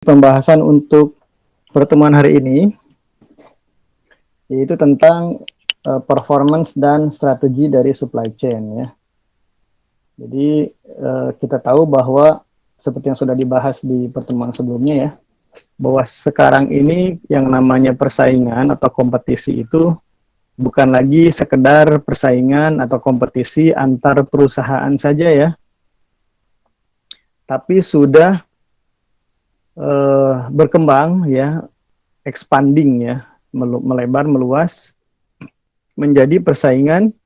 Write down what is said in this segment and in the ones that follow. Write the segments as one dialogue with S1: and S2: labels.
S1: Pembahasan untuk pertemuan hari ini yaitu tentang performance dan strategi dari supply chain ya. Jadi kita tahu bahwa seperti yang sudah dibahas di pertemuan sebelumnya ya, bahwa sekarang ini yang namanya persaingan atau kompetisi itu bukan lagi sekedar persaingan atau kompetisi antar perusahaan saja ya, tapi sudah berkembang ya, expanding ya, melebar meluas menjadi persaingan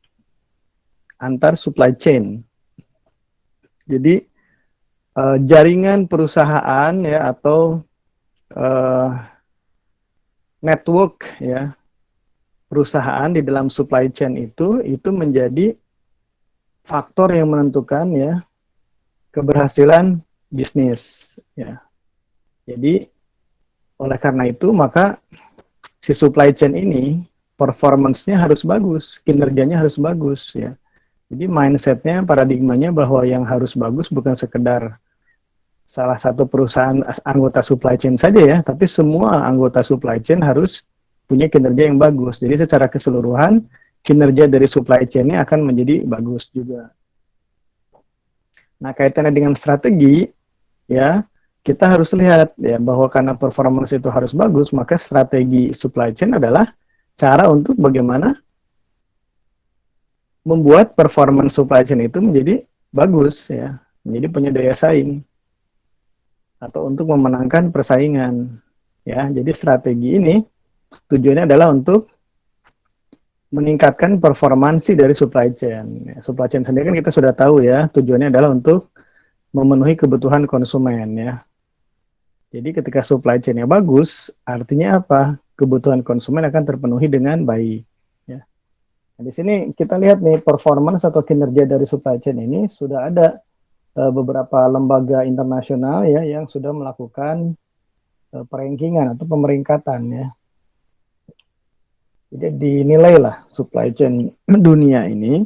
S1: antar supply chain. Jadi jaringan perusahaan ya atau uh, network ya perusahaan di dalam supply chain itu menjadi faktor yang menentukan ya keberhasilan bisnis ya. Jadi oleh karena itu maka si supply chain ini performance-nya harus bagus, kinerjanya harus bagus ya. Jadi mindsetnya, paradigmanya bahwa yang harus bagus bukan sekedar salah satu perusahaan anggota supply chain saja ya, tapi semua anggota supply chain harus punya kinerja yang bagus. Jadi secara keseluruhan, kinerja dari supply chain-nya akan menjadi bagus juga. Nah, kaitannya dengan strategi, ya, kita harus lihat ya bahwa karena performance itu harus bagus, maka strategi supply chain adalah cara untuk bagaimana membuat performance supply chain itu menjadi bagus ya, menjadi punya daya saing atau untuk memenangkan persaingan ya. Jadi strategi ini tujuannya adalah untuk meningkatkan performansi dari supply chain. Supply chain sendiri kan kita sudah tahu ya, tujuannya adalah untuk memenuhi kebutuhan konsumen ya. Jadi ketika supply chain-nya bagus, artinya apa? Kebutuhan konsumen akan terpenuhi dengan baik. Ya. Nah, di sini kita lihat nih performance atau kinerja dari supply chain ini sudah ada beberapa lembaga internasional ya yang sudah melakukan perankingan atau pemeringkatan ya. Jadi dinilai lah supply chain dunia ini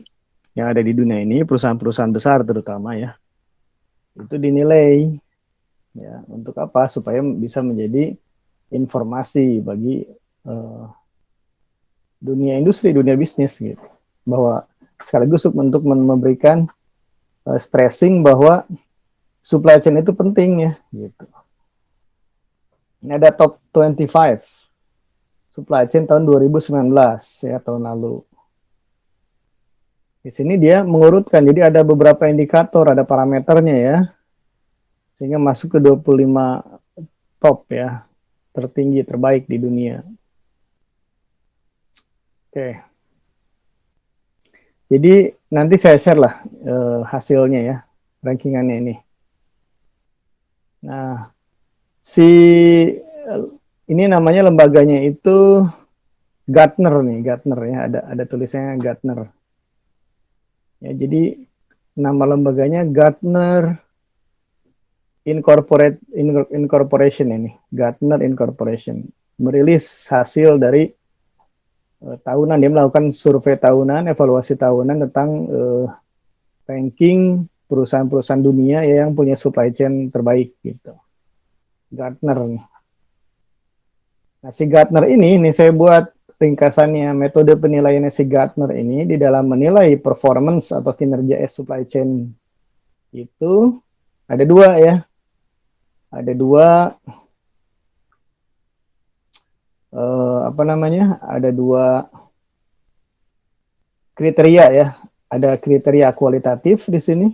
S1: yang ada di dunia ini perusahaan-perusahaan besar terutama ya itu dinilai ya untuk apa supaya bisa menjadi informasi bagi dunia industri, dunia bisnis gitu. Bahwa sekaligus untuk memberikan stressing bahwa supply chain itu penting ya gitu. Ini ada top 25 supply chain tahun 2019 ya tahun lalu. Di sini dia mengurutkan, jadi ada beberapa indikator, ada parameternya ya. Sehingga masuk ke 25 top ya, tertinggi, terbaik di dunia. Oke. Jadi nanti saya share lah hasilnya ya, rankingannya ini. Nah, ini namanya lembaganya itu Gartner nih, Gartner ya, ada tulisannya Gartner. Ya, jadi nama lembaganya Gartner Incorporation ini, Gartner Incorporation, merilis hasil dari tahunan, dia melakukan survei tahunan, evaluasi tahunan tentang ranking perusahaan-perusahaan dunia yang punya supply chain terbaik gitu. Gartner nih. Nah, si Gartner ini saya buat ringkasannya, metode penilaiannya si Gartner ini di dalam menilai performance atau kinerja supply chain itu ada dua ya. Ada dua ada dua kriteria ya. Ada kriteria kualitatif di sini.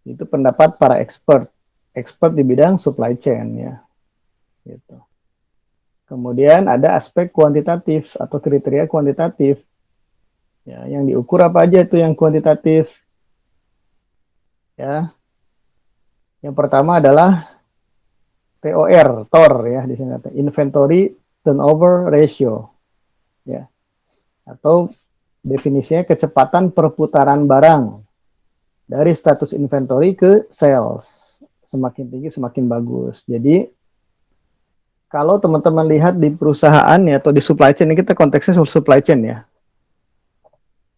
S1: Itu pendapat para expert di bidang supply chain ya. Gitu. Kemudian ada aspek kuantitatif atau kriteria kuantitatif. Ya, yang diukur apa aja itu yang kuantitatif? Ya. Yang pertama adalah TOR ya di sini, inventory turnover ratio. Ya. Atau definisinya kecepatan perputaran barang dari status inventory ke sales. Semakin tinggi semakin bagus. Jadi kalau teman-teman lihat di perusahaan ya atau di supply chain, ini kita konteksnya supply chain ya.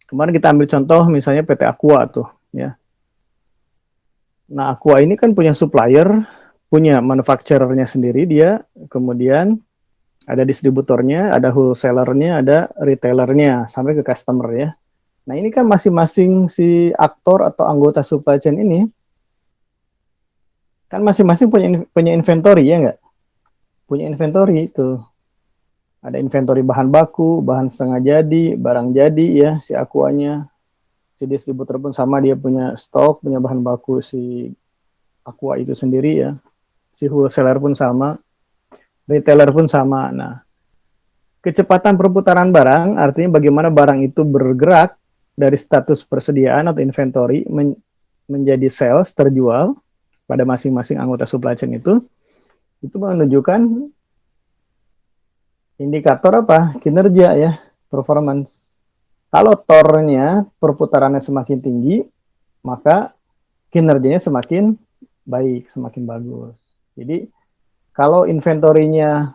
S1: Kemarin kita ambil contoh misalnya PT Aqua tuh ya. Nah, Aqua ini kan punya supplier punya manufacturernya sendiri dia, kemudian ada distributornya, ada wholesalernya, ada retailernya, sampai ke customer ya. Nah ini kan masing-masing si aktor atau anggota supply chain ini, kan masing-masing punya inventory ya nggak? Punya inventory itu. Ada inventory bahan baku, bahan setengah jadi, barang jadi ya, si akuanya. Si distributor pun sama, dia punya stok, punya bahan baku si aqua itu sendiri ya. Si wholesaler pun sama, retailer pun sama. Nah, kecepatan perputaran barang artinya bagaimana barang itu bergerak dari status persediaan atau inventory menjadi sales, terjual pada masing-masing anggota supply chain itu menunjukkan indikator apa? Kinerja ya, performance. Kalau tornya perputarannya semakin tinggi, maka kinerjanya semakin baik, semakin bagus. Jadi kalau inventorinya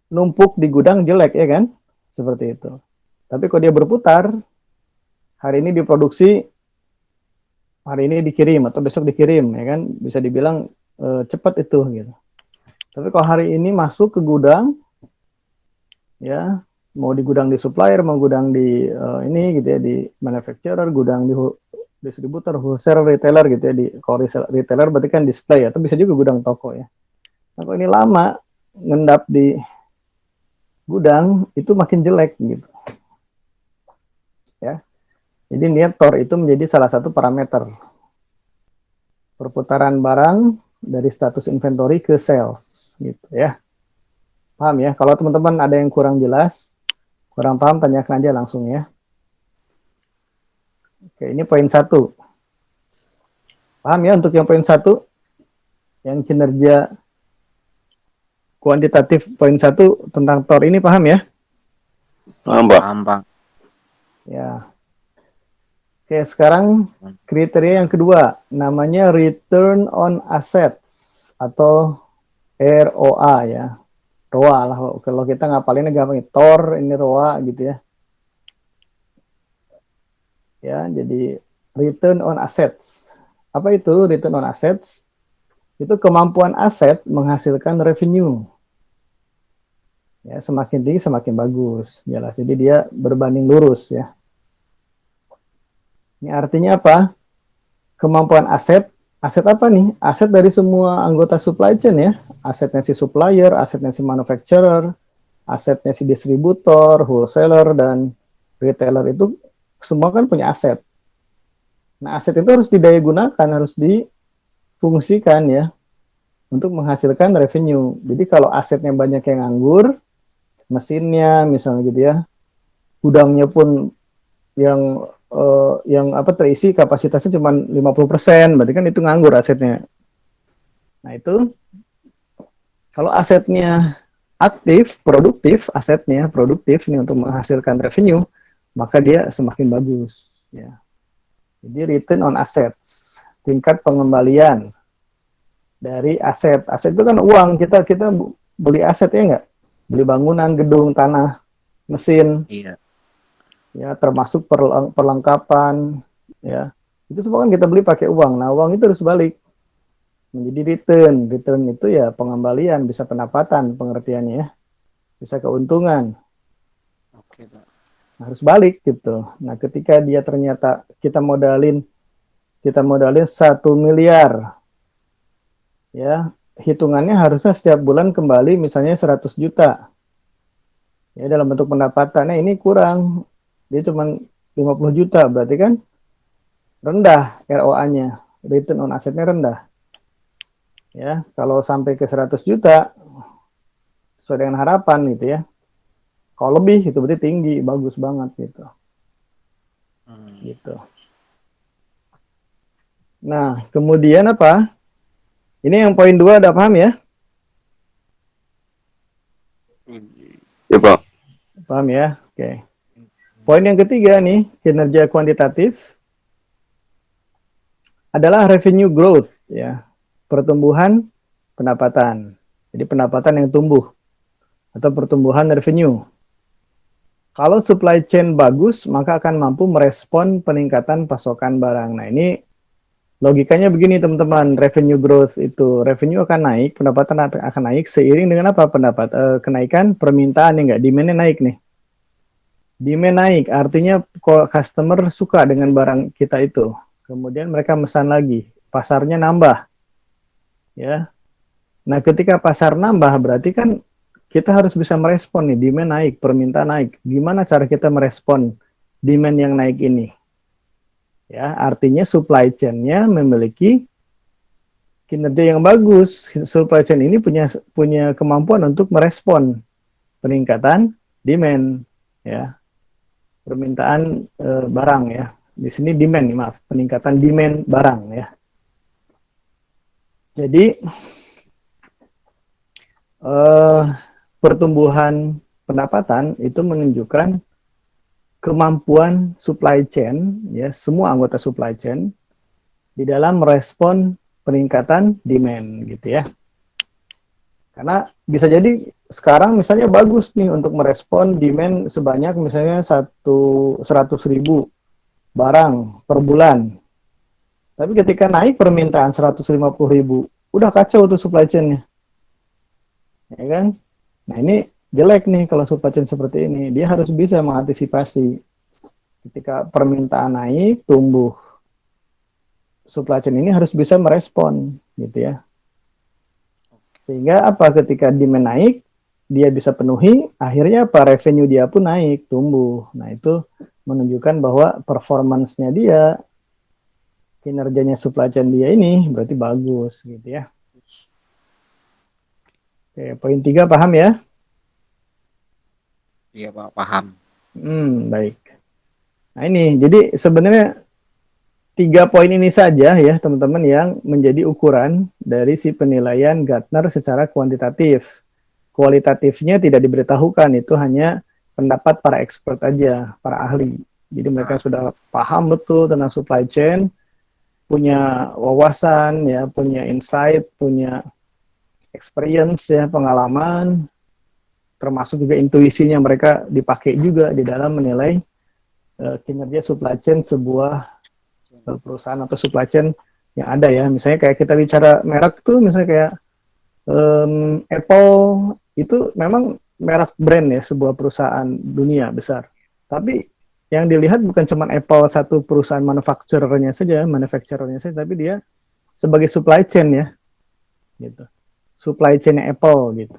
S1: numpuk di gudang jelek ya kan, seperti itu. Tapi kalau dia berputar, hari ini diproduksi, hari ini dikirim atau besok dikirim ya kan, bisa dibilang cepat itu gitu. Tapi kalau hari ini masuk ke gudang, ya mau di gudang di supplier, mau gudang di ini gitu ya, di manufacturer, gudang di distributor, wholesaler, retailer gitu ya. Kalau retailer berarti kan display atau bisa juga gudang toko ya. Nah, kalau ini lama ngendap di gudang itu makin jelek gitu ya. Jadi niat TOR itu menjadi salah satu parameter perputaran barang dari status inventory ke sales gitu ya. Paham ya? Kalau teman-teman ada yang kurang jelas, kurang paham, tanyakan aja langsung ya. Oke, ini poin 1. Paham ya untuk yang poin 1? Yang kinerja kuantitatif poin 1 tentang TOR ini paham ya?
S2: Paham, Pak.
S3: Paham, Pak.
S1: Ya. Oke, sekarang kriteria yang kedua, namanya return on assets atau ROA ya. ROA lah, kalau kita ngapalinnya gampang, TOR ini ROA gitu ya. Ya, jadi return on assets. Apa itu return on assets? Itu kemampuan aset menghasilkan revenue. Ya, semakin tinggi semakin bagus, jelas. Jadi dia berbanding lurus ya. Ini artinya apa? Kemampuan aset apa nih? Aset dari semua anggota supply chain ya. Asetnya si supplier, asetnya si manufacturer, asetnya si distributor, wholesaler, dan retailer itu semua kan punya aset. Nah, aset itu harus didaya gunakan, harus difungsikan ya untuk menghasilkan revenue. Jadi kalau asetnya banyak yang nganggur, mesinnya misalnya gitu ya, gudangnya pun yang terisi kapasitasnya cuma 50%, berarti kan itu nganggur asetnya. Nah, itu kalau asetnya aktif, produktif, asetnya produktif nih untuk menghasilkan revenue, maka dia semakin bagus ya. Jadi return on assets, tingkat pengembalian dari aset. Aset itu kan uang, kita beli aset ya enggak? Beli bangunan, gedung, tanah, mesin.
S3: Iya.
S1: Ya, termasuk perlengkapan ya. Itu semua kan kita beli pakai uang. Nah, uang itu harus balik menjadi return. Return itu ya pengembalian, bisa pendapatan pengertiannya ya. Bisa keuntungan.
S3: Oke, Pak.
S1: Harus balik gitu. Nah, ketika dia ternyata kita modalin 1 miliar. Ya, hitungannya harusnya setiap bulan kembali misalnya 100 juta. Ya, dalam bentuk pendapatannya ini kurang. Dia cuma 50 juta, berarti kan rendah ROA-nya. Return on assetnya rendah. Ya, kalau sampai ke 100 juta sesuai dengan harapan gitu ya. Kalau lebih itu berarti tinggi, bagus banget gitu. Gitu. Nah, kemudian apa? Ini yang poin 2 udah paham ya?
S2: Ya, Pak.
S1: Paham ya? Oke. Poin yang ketiga nih, kinerja kuantitatif adalah revenue growth ya. Pertumbuhan pendapatan. Jadi pendapatan yang tumbuh atau pertumbuhan revenue. Kalau supply chain bagus, maka akan mampu merespon peningkatan pasokan barang. Nah, ini Logikanya begini teman-teman, revenue growth itu revenue akan naik, pendapatan akan naik seiring dengan apa kenaikan permintaan ya nggak, demand-nya naik nih. Demand naik, artinya customer suka dengan barang kita itu. Kemudian mereka pesan lagi, pasarnya nambah. Ya. Nah, ketika pasar nambah berarti kan kita harus bisa merespon nih, demand naik, permintaan naik. Gimana cara kita merespon demand yang naik ini? Ya, artinya supply chain-nya memiliki kinerja yang bagus. Supply chain ini punya kemampuan untuk merespon peningkatan demand, ya, permintaan barang ya. Di sini demand, maaf, peningkatan demand barang ya. Jadi pertumbuhan pendapatan itu menunjukkan kemampuan supply chain ya, semua anggota supply chain di dalam merespon peningkatan demand gitu ya. Karena bisa jadi sekarang misalnya bagus nih untuk merespon demand sebanyak misalnya 100.000 barang per bulan. Tapi ketika naik permintaan 150.000, udah kacau tuh supply chain-nya. Ya kan? Nah, ini jelek nih kalau supply chain seperti ini. Dia harus bisa mengantisipasi ketika permintaan naik, tumbuh. Supply chain ini harus bisa merespon gitu ya. Sehingga apa, ketika demand naik, dia bisa penuhi, akhirnya apa, revenue dia pun naik, tumbuh. Nah, itu menunjukkan bahwa performance-nya dia, kinerjanya supply chain dia ini berarti bagus gitu ya. Oke, poin 3 paham ya?
S3: Iya Pak, paham.
S1: Baik. Nah ini, jadi sebenarnya 3 poin ini saja ya teman-teman yang menjadi ukuran dari si penilaian Gartner secara kuantitatif. Kualitatifnya tidak diberitahukan, itu hanya pendapat para expert aja, para ahli. Jadi mereka sudah paham betul tentang supply chain, punya wawasan ya, punya insight, punya experience ya, pengalaman, termasuk juga intuisinya mereka dipakai juga di dalam menilai kinerja supply chain sebuah perusahaan atau supply chain yang ada ya. Misalnya kayak kita bicara merek tuh, misalnya kayak Apple itu memang merek brand ya, sebuah perusahaan dunia besar. Tapi yang dilihat bukan cuma Apple satu perusahaan manufacturer-nya saja, tapi dia sebagai supply chain ya, gitu. Supply chain Apple gitu.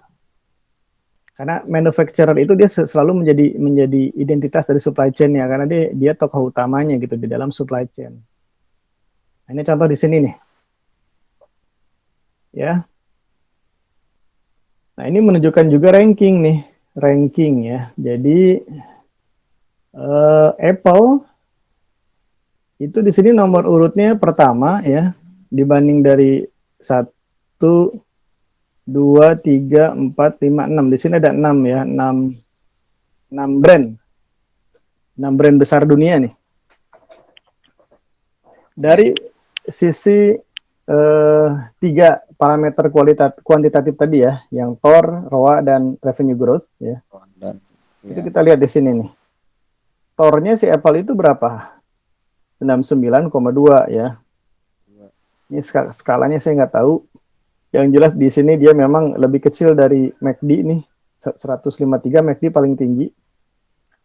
S1: Karena manufacturer itu dia selalu menjadi identitas dari supply chain-nya, karena dia tokoh utamanya gitu di dalam supply chain. Nah, ini contoh di sini nih. Ya. Nah, ini menunjukkan juga ranking nih, ranking ya. Jadi Apple itu di sini nomor urutnya pertama ya, dibanding dari 1 2 3 4 5 6. Di sini ada 6 ya, 6 brand. 6 brand besar dunia nih. Dari sisi 3 parameter kuantitatif tadi ya, yang TOR, ROA, dan revenue growth ya. Itu kita lihat di sini nih. TOR-nya si Apple itu berapa? 69,2 ya. Ini skalanya saya nggak tahu. Yang jelas di sini dia memang lebih kecil dari MACD nih. 153, MACD paling tinggi.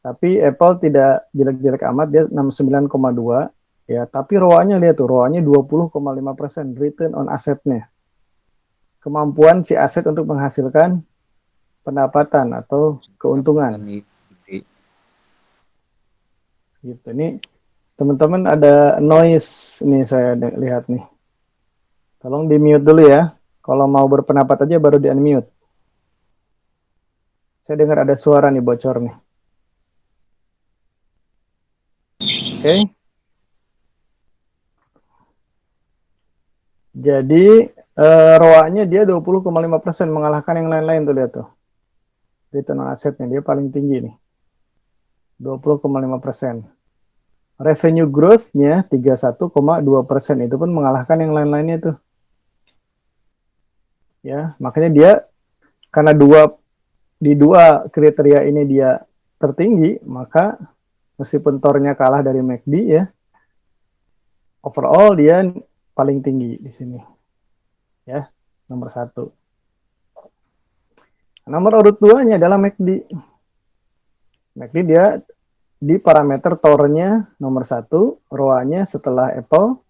S1: Tapi Apple tidak jelek-jelek amat, dia 69,2. Ya, tapi ROA-nya lihat tuh, ROA-nya 20,5%, return on asset-nya. Kemampuan si aset untuk menghasilkan pendapatan atau keuntungan. Gitu. Ini teman-teman ada noise nih, saya lihat nih. Tolong di-mute dulu ya. Kalau mau berpendapat aja baru di-unmute. Saya dengar ada suara nih bocor nih. Oke. Jadi ROA-nya dia 20,5%, mengalahkan yang lain-lain tuh, lihat tuh. Return on asset-nya dia paling tinggi nih. 20,5%. Revenue growth-nya 31,2%, itu pun mengalahkan yang lain-lainnya tuh. Ya, makanya dia karena di dua kriteria ini dia tertinggi, maka meskipun TOR-nya kalah dari MACD ya, overall dia paling tinggi di sini. Ya, nomor 1. Nomor urut 2-nya adalah MACD. MACD dia di parameter TOR-nya nomor 1, ROA-nya setelah Apple,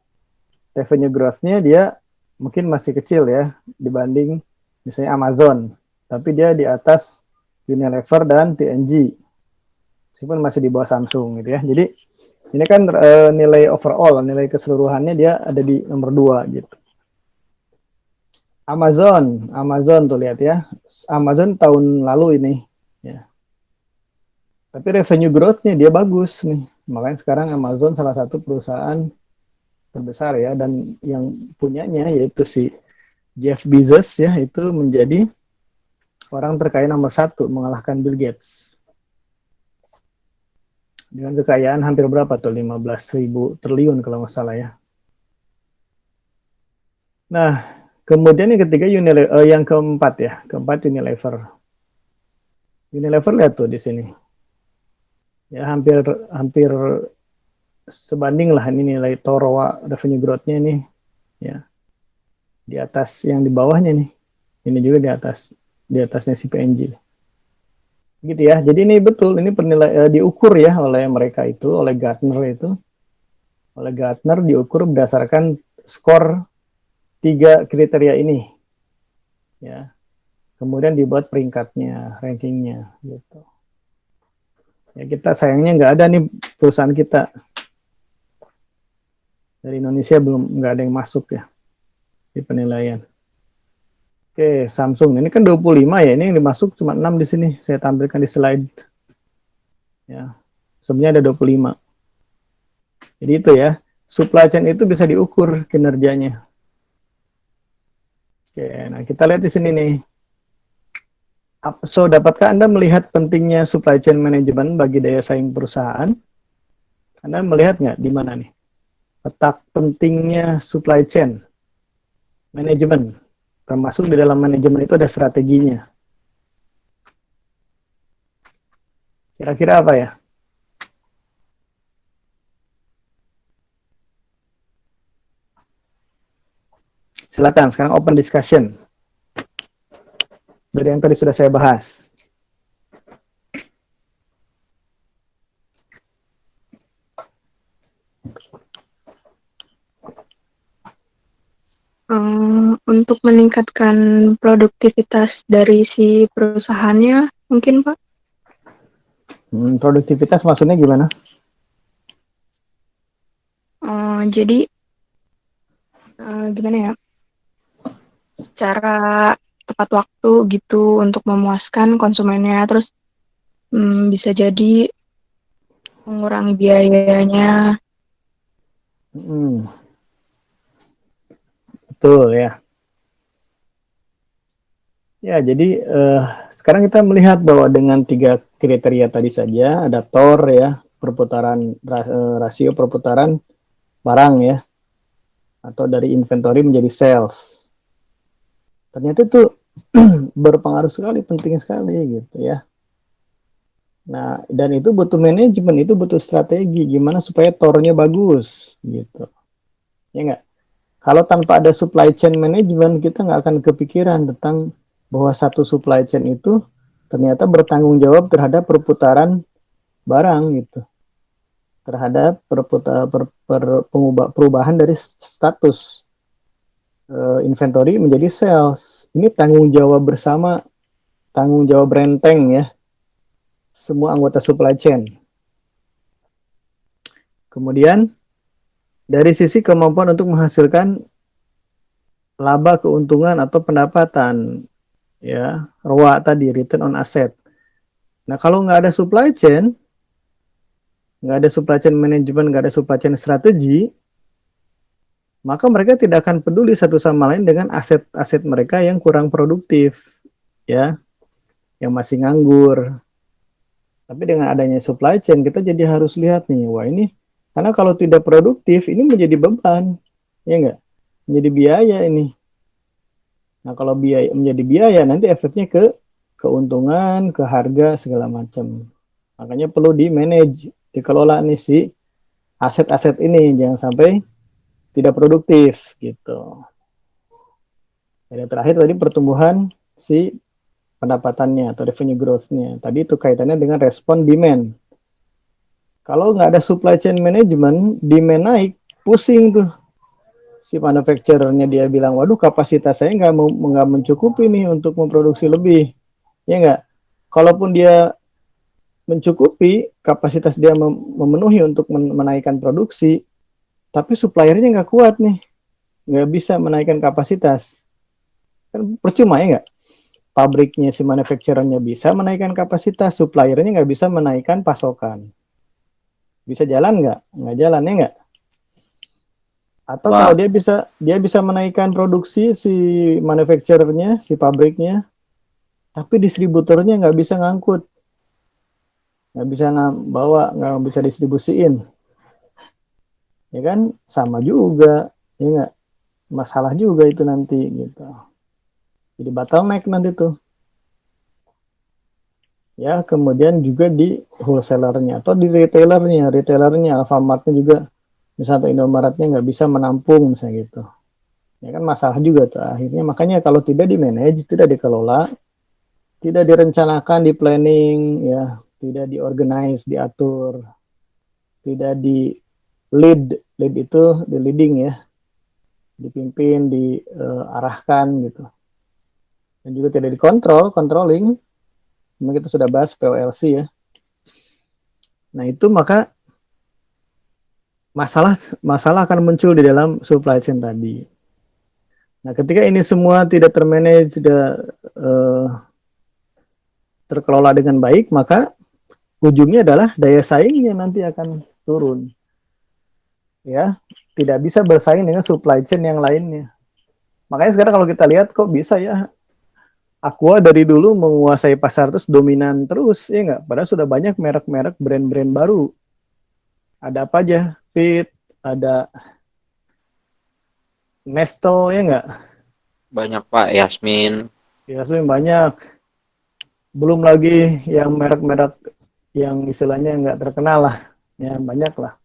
S1: revenue growth-nya dia mungkin masih kecil ya dibanding misalnya Amazon, tapi dia di atas Unilever dan P&G, meskipun masih di bawah Samsung gitu ya. Jadi ini kan nilai overall, nilai keseluruhannya dia ada di nomor 2 gitu. Amazon tuh lihat ya, Amazon tahun lalu ini ya, tapi revenue growth-nya dia bagus nih, makanya sekarang Amazon salah satu perusahaan terbesar ya, dan yang punyanya yaitu si Jeff Bezos ya, itu menjadi orang terkaya nomor 1 mengalahkan Bill Gates dengan kekayaan hampir berapa tuh, 15.000 triliun kalau nggak salah ya. Nah, kemudian yang ketiga yang keempat Unilever. Unilever lihat tuh di sini ya, hampir sebanding lah ini nilai TOR revenue growth-nya nih ya, di atas yang di bawahnya nih, ini juga di atasnya si P&G gitu ya. Jadi ini betul, ini diukur ya oleh mereka itu, oleh Gartner diukur berdasarkan skor 3 kriteria ini ya, kemudian dibuat peringkatnya, rankingnya gitu ya. Kita sayangnya nggak ada nih perusahaan kita dari Indonesia, nggak ada yang masuk ya di penilaian. Oke, Samsung ini kan 25 ya, ini yang dimasuk cuma 6 di sini, saya tampilkan di slide ya, sebenarnya ada 25. Jadi itu ya, supply chain itu bisa diukur kinerjanya. Oke, nah kita lihat di sini nih. So, dapatkah Anda melihat pentingnya supply chain management bagi daya saing perusahaan? Anda melihat nggak di mana nih letak pentingnya supply chain management? Termasuk di dalam manajemen itu ada strateginya. Kira-kira apa ya? Silakan, sekarang open discussion. Dari yang tadi sudah saya bahas.
S4: Untuk meningkatkan produktivitas dari si perusahaannya, mungkin Pak?
S1: Produktivitas maksudnya gimana?
S4: Jadi, gimana ya? Cara tepat waktu gitu untuk memuaskan konsumennya, terus bisa jadi mengurangi biayanya.
S1: Betul ya. Ya, jadi sekarang kita melihat bahwa dengan 3 kriteria tadi saja, ada TOR ya, rasio perputaran barang ya, atau dari inventory menjadi sales. Ternyata itu berpengaruh sekali, penting sekali gitu ya. Nah, dan itu butuh manajemen, itu butuh strategi gimana supaya TOR-nya bagus gitu. Ya enggak? Kalau tanpa ada supply chain management, kita nggak akan kepikiran tentang bahwa satu supply chain itu ternyata bertanggung jawab terhadap perputaran barang gitu, terhadap perubahan dari status inventory menjadi sales. Ini tanggung jawab bersama, tanggung jawab renteng ya, semua anggota supply chain. Kemudian dari sisi kemampuan untuk menghasilkan laba, keuntungan atau pendapatan ya, ROA tadi, return on asset. Nah, kalau nggak ada supply chain management, nggak ada supply chain strategi, maka mereka tidak akan peduli satu sama lain dengan aset-aset mereka yang kurang produktif ya, yang masih nganggur. Tapi dengan adanya supply chain, kita jadi harus lihat nih, wah ini, karena kalau tidak produktif, ini menjadi beban, ya nggak? Menjadi biaya ini. Nah, kalau menjadi biaya, nanti efeknya ke keuntungan, ke harga, segala macam. Makanya perlu di-manage, dikelola nih si aset-aset ini. Jangan sampai tidak produktif gitu. Dan yang terakhir tadi pertumbuhan si pendapatannya atau revenue growth-nya. Tadi itu kaitannya dengan respon demand. Kalau nggak ada supply chain management, demand naik, pusing tuh si manufacturer-nya, dia bilang, waduh kapasitas saya nggak mencukupi nih untuk memproduksi lebih, ya nggak? Kalaupun dia mencukupi, kapasitas dia memenuhi untuk menaikkan produksi, tapi suppliernya nggak kuat nih, nggak bisa menaikkan kapasitas. Kan percuma ya nggak? Pabriknya si manufacturer-nya bisa menaikkan kapasitas, suppliernya nggak bisa menaikkan pasokan. Bisa jalan nggak? Nggak jalan ya nggak? Atau kalau dia bisa menaikkan produksi si manufacturer-nya, si pabriknya, tapi distributornya nggak bisa ngangkut, nggak bisa bawa, nggak bisa distribusiin, ya kan? Sama juga, ya nggak? Masalah juga itu nanti gitu. Jadi bottleneck nanti tuh. Ya, kemudian juga di wholesalernya atau di retailernya, Alfamart-nya juga, misalnya Indomaretnya nggak bisa menampung misalnya gitu. Ya kan masalah juga tuh akhirnya. Makanya kalau tidak di manage, tidak dikelola, tidak direncanakan, di planning, ya, tidak diorganize, diatur, tidak di lead itu di leading ya, dipimpin, diarahkan gitu. Dan juga tidak dikontrol, controlling. Memang kita sudah bahas POLC ya. Nah itu maka masalah akan muncul di dalam supply chain tadi. Nah ketika ini semua tidak termanage, tidak terkelola dengan baik, maka ujungnya adalah daya saingnya nanti akan turun. Ya, tidak bisa bersaing dengan supply chain yang lainnya. Makanya sekarang kalau kita lihat kok bisa ya Aqua dari dulu menguasai pasar terus dominan terus, ya nggak? Padahal sudah banyak merek-merek brand-brand baru. Ada apa aja? Fit, ada Nestle, ya nggak?
S3: Banyak Pak, Yasmin.
S1: Ya, sudah banyak. Belum lagi yang merek-merek yang istilahnya nggak terkenal lah. Ya, banyak lah.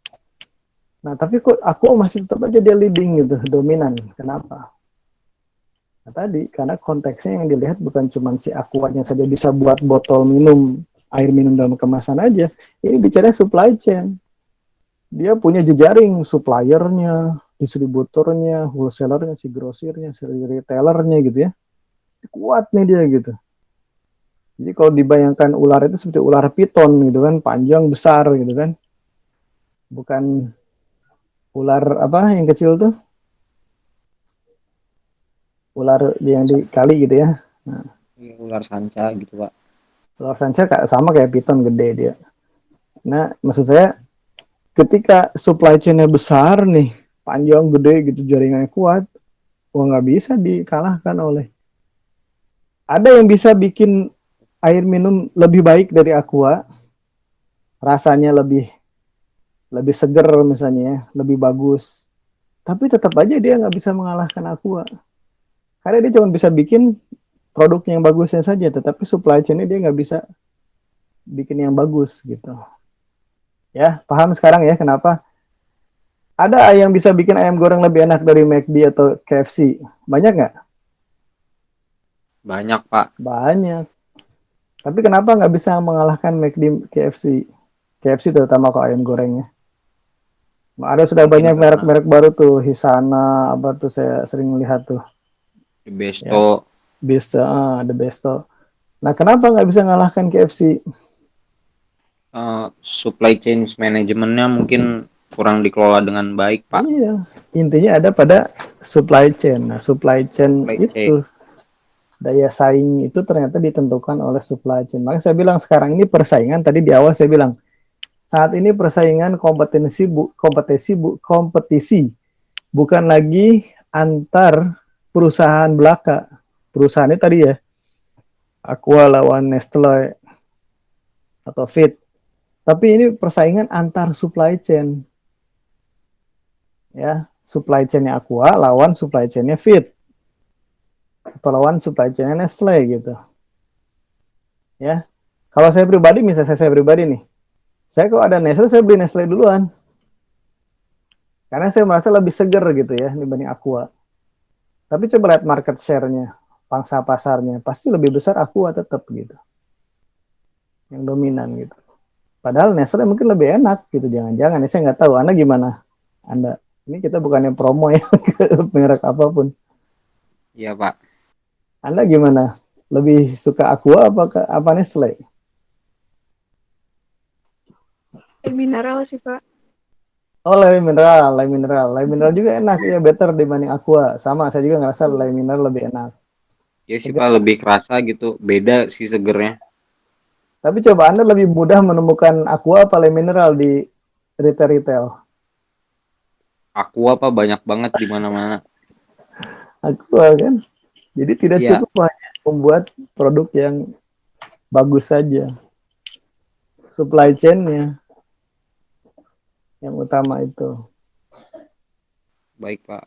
S1: Nah, tapi kok Aqua masih tetap aja dia leading gitu, dominan. Kenapa? Nah, tadi, karena konteksnya yang dilihat bukan cuma si Aquanya saja bisa buat botol minum, air minum dalam kemasan aja. Ini bicara supply chain. Dia punya jejaring suppliernya, distributornya, wholesalernya, si grosirnya, si retailernya gitu ya. Kuat nih dia gitu. Jadi kalau dibayangkan ular itu seperti ular piton gitu kan, panjang besar gitu kan. Bukan ular apa yang kecil tuh? Ular yang di kali gitu ya. Nah,
S3: Ular sanca gitu Pak.
S1: ular sanca sama kayak piton gede dia. Nah, maksud saya ketika supply chain-nya besar nih, panjang gede gitu, jaringannya kuat, nggak bisa dikalahkan oleh. Ada yang bisa bikin air minum lebih baik dari Aqua, rasanya lebih lebih seger misalnya, lebih bagus. Tapi tetap aja dia nggak bisa mengalahkan Aqua. Karena dia cuma bisa bikin produk yang bagusnya saja, tetapi supply chain-nya dia nggak bisa bikin yang bagus gitu. Ya, paham sekarang ya kenapa? Ada yang bisa bikin ayam goreng lebih enak dari McD atau KFC? Banyak nggak?
S3: Banyak Pak.
S1: Banyak. Tapi kenapa nggak bisa mengalahkan McD, KFC? KFC terutama kok ayam gorengnya. Ada sudah
S3: Mungkin
S1: banyak
S3: karena
S1: merek-merek baru tuh, Hisana, apa tuh saya sering melihat tuh.
S3: di
S1: Ya,
S3: Besto.
S1: ada Besto. Nah, kenapa nggak bisa mengalahkan KFC?
S3: Supply chain manajemennya mungkin kurang dikelola dengan baik Pak.
S1: Iya, intinya ada pada supply chain. Nah, supply chain
S3: Supply chain.
S1: itu, daya saing itu ternyata ditentukan oleh supply chain. Makanya saya bilang sekarang ini persaingan, tadi di awal saya bilang, saat ini persaingan kompetisi, bukan lagi antar perusahaan belaka. Perusahaan ini tadi ya, Aqua lawan Nestle atau Fit. Tapi ini persaingan antar supply chain. Ya, supply chainnya Aqua lawan supply chainnya Fit. Atau lawan supply chainnya Nestle gitu. Ya. Kalau saya pribadi, misalnya saya pribadi nih, saya kalau ada Nestle, saya beli Nestle duluan. Karena saya merasa lebih seger gitu ya dibanding Aqua. Tapi coba lihat market share-nya, pangsa pasarnya, pasti lebih besar Aqua tetap gitu. Yang dominan gitu. Padahal Nestle mungkin lebih enak gitu, jangan-jangan. Saya nggak tahu, Anda gimana? Anda, ini kita bukannya promo ya ke merek apapun.
S3: Iya Pak.
S1: Anda gimana? Lebih suka Aqua apa Nestle?
S4: Mineral sih, Pak.
S1: Oh, lime mineral juga enak ya, better dibanding Aqua. Sama, saya juga ngerasa lime mineral lebih enak.
S3: Ya sih
S1: Segar.
S3: Pak, lebih kerasa gitu. Beda sih segernya.
S1: Tapi coba Anda lebih mudah menemukan Aqua apa lime mineral di retail.
S3: Aqua Pak banyak banget di mana-mana.
S1: Aqua kan. Jadi tidak
S3: Iya,
S1: cukup hanya membuat produk yang bagus saja. Supply chain-nya yang utama itu.
S3: baik Pak.